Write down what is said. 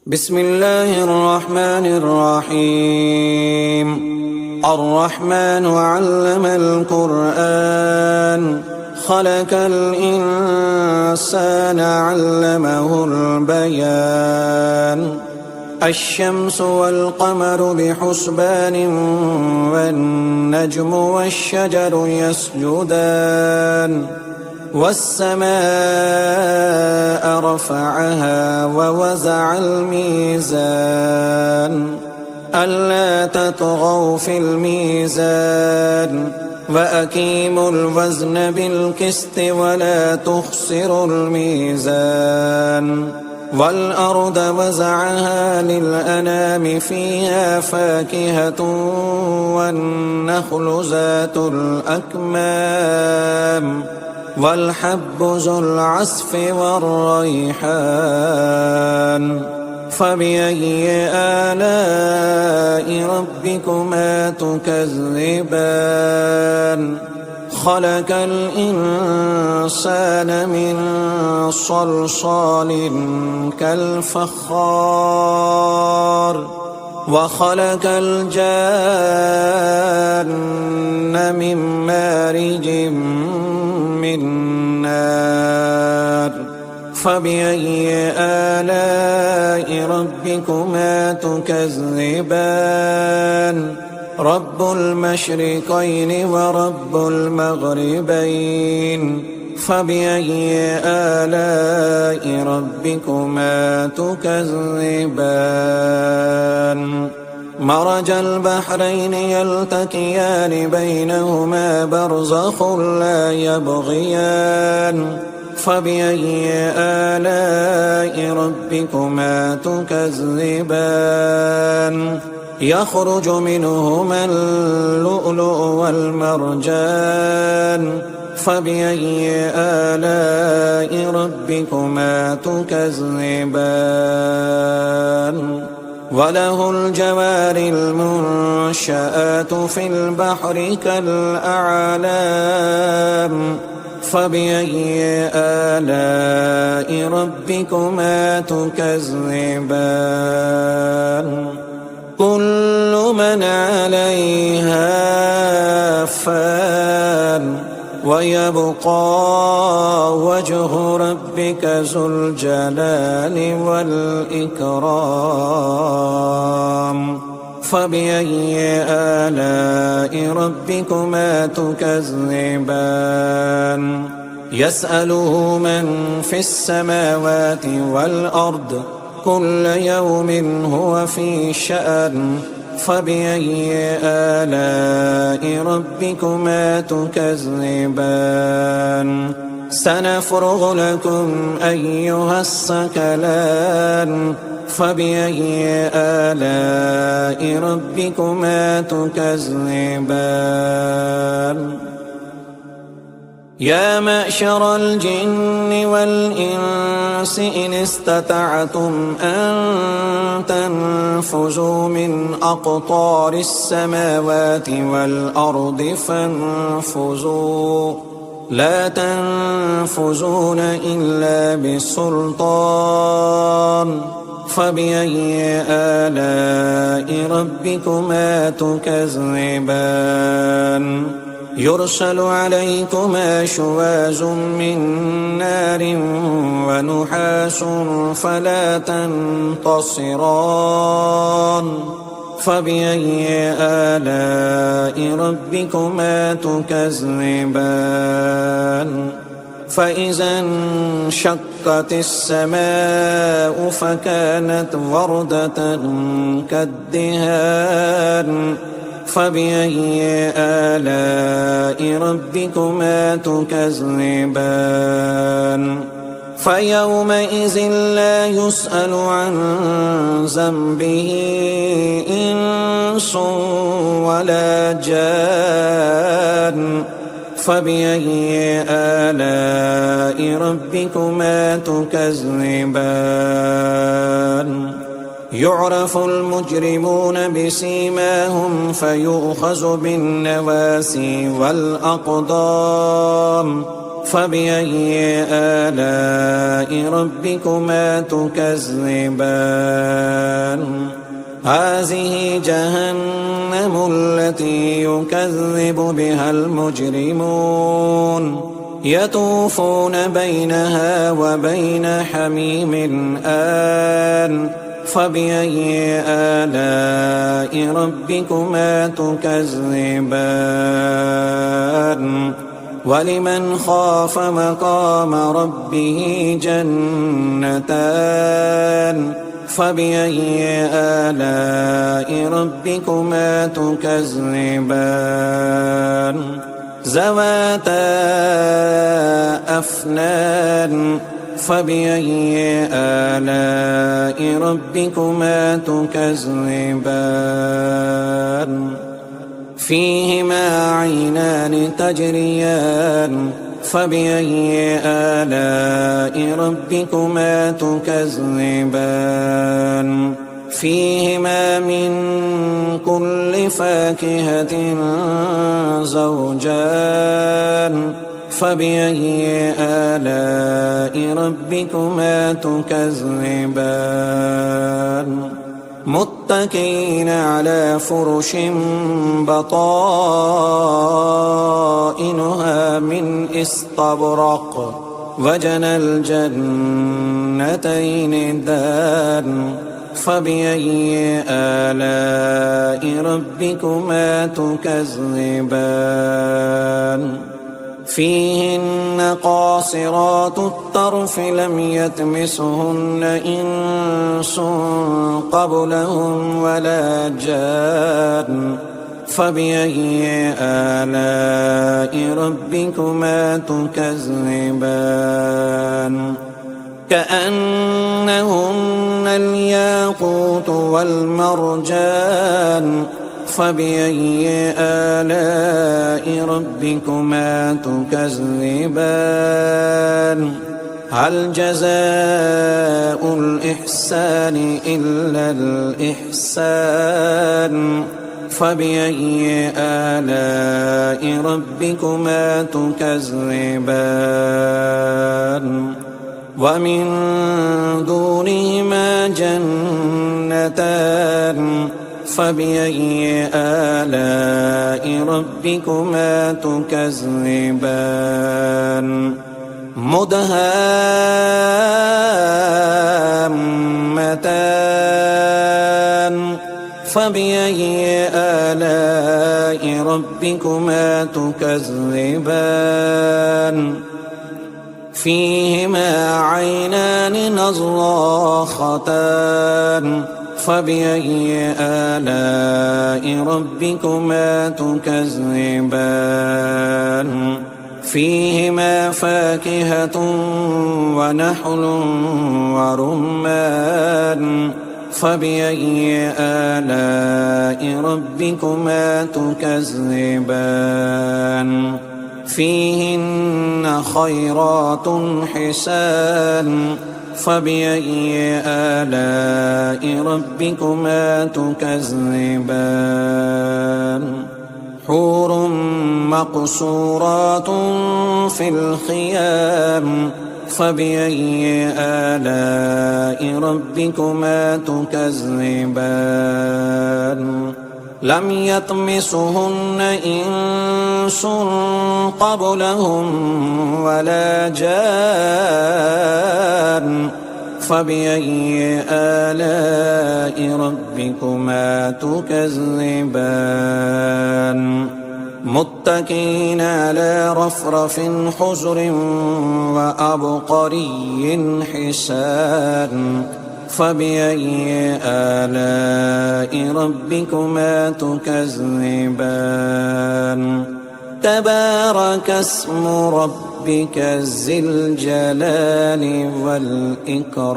بسم الله الرحمن الرحيم. الرحمن علم القرآن خلق الإنسان علمه البيان. الشمس والقمر بحسبان والنجم والشجر يسجدان. والسماء رفعها ووزع الميزان ألا تطغوا في الميزان وأقيموا الوزن بالقسط ولا تخسروا الميزان. والأرض وزعها للأنام فيها فاكهة والنخل ذات الأكمام والحب ذو العصف والريحان. فبأي آلاء ربكما تكذبان؟ خلق الإنسان من صلصال كالفخار وخلق الجان من مارج من نار. فبأي آلاء ربكما تكذبان؟ رب المشرقين ورب المغربين. فبأي آلاء ربكما تكذبان؟ مرج البحرين يلتقيان بينهما برزخ لا يبغيان. فبأي آلاء ربكما تكذبان؟ يخرج منهما اللؤلؤ والمرجان. فبأي آلاء ربكما تكذبان؟ وله الجوار المنشآت في البحر كالأعلام. فبأي آلاء ربكما تكذبان؟ كل من عليها فان ويبقى وجه ربك ذو الجلال والإكرام. فبأي آلاء ربكما تكذبان؟ يسأله من في السماوات والأرض كل يوم هو في شأن. فبأي آلاء ربكما تكذبان؟ سنفرغ لكم أيها الثقلان. فبأي آلاء ربكما تكذبان؟ يا معشر الجن والإنس إن استطعتم أن تنفذوا من أقطار السماوات والأرض فانفذوا لا تنفذون إلا بسلطان. فبأي آلاء ربكما تكذبان؟ يرسل عليكما شواظ من نار ونحاس فلا تنتصران. فبأي آلاء ربكما تكذبان؟ فإذا انشقت السماء فكانت وردة كالدهان. فبأي آلاء ربكما تكذبان؟ فيومئذ لا يسأل عن ذنبه إنس ولا جان. فبأي آلاء ربكما تكذبان؟ يعرف المجرمون بسيماهم فيؤخذ بالنواسي والأقدام. فبأي آلاء ربكما تكذبان هذه جهنم التي يكذب بها المجرمون يطوفون بينها وبين حميم آن فبأي آلاء ربكما تكذبان ولمن خاف مقام ربه جنتان فبأي آلاء ربكما تكذبان ذواتا أفنان فبأي آلاء ربكما تكذبان فيهما عينان تجريان فبأي آلاء ربكما تكذبان فيهما من كل فاكهة زوجان فبأي آلاء ربكما تكذبان متكئين على فرش بطائنها من استبرق وجنى الجنتين دان فبأي آلاء ربكما تكذبان فيهن قاصرات الطرف لم يطمثهن إنس قبلهم ولا جان فبأي آلاء ربكما تكذبان كأنهن الياقوت والمرجان فبأي آلاء ربكما تكذبان هل جزاء الإحسان إلا الإحسان فبأي آلاء ربكما تكذبان ومن دونهما جنتان فبأي آلاء ربكما تكذبان مدهامتان فبأي آلاء ربكما تكذبان فيهما عينان نضاختان فبأي آلاء ربكما تكذبان فيهما فاكهة ونحل ورمان فبأي آلاء ربكما تكذبان فيهن خيرات حسان فبأي آلاء ربكما تكذبان حور مقصورات في الخيام فبأي آلاء ربكما تكذبان لم يطمثهن إنس قبلهم ولا جان فبأي آلاء ربكما تكذبان متكئين على رفرف حجر وأبقري حسان فبأي آلاء ربكما تكذبان تبارك اسم ربك ذي الجلال والإكرام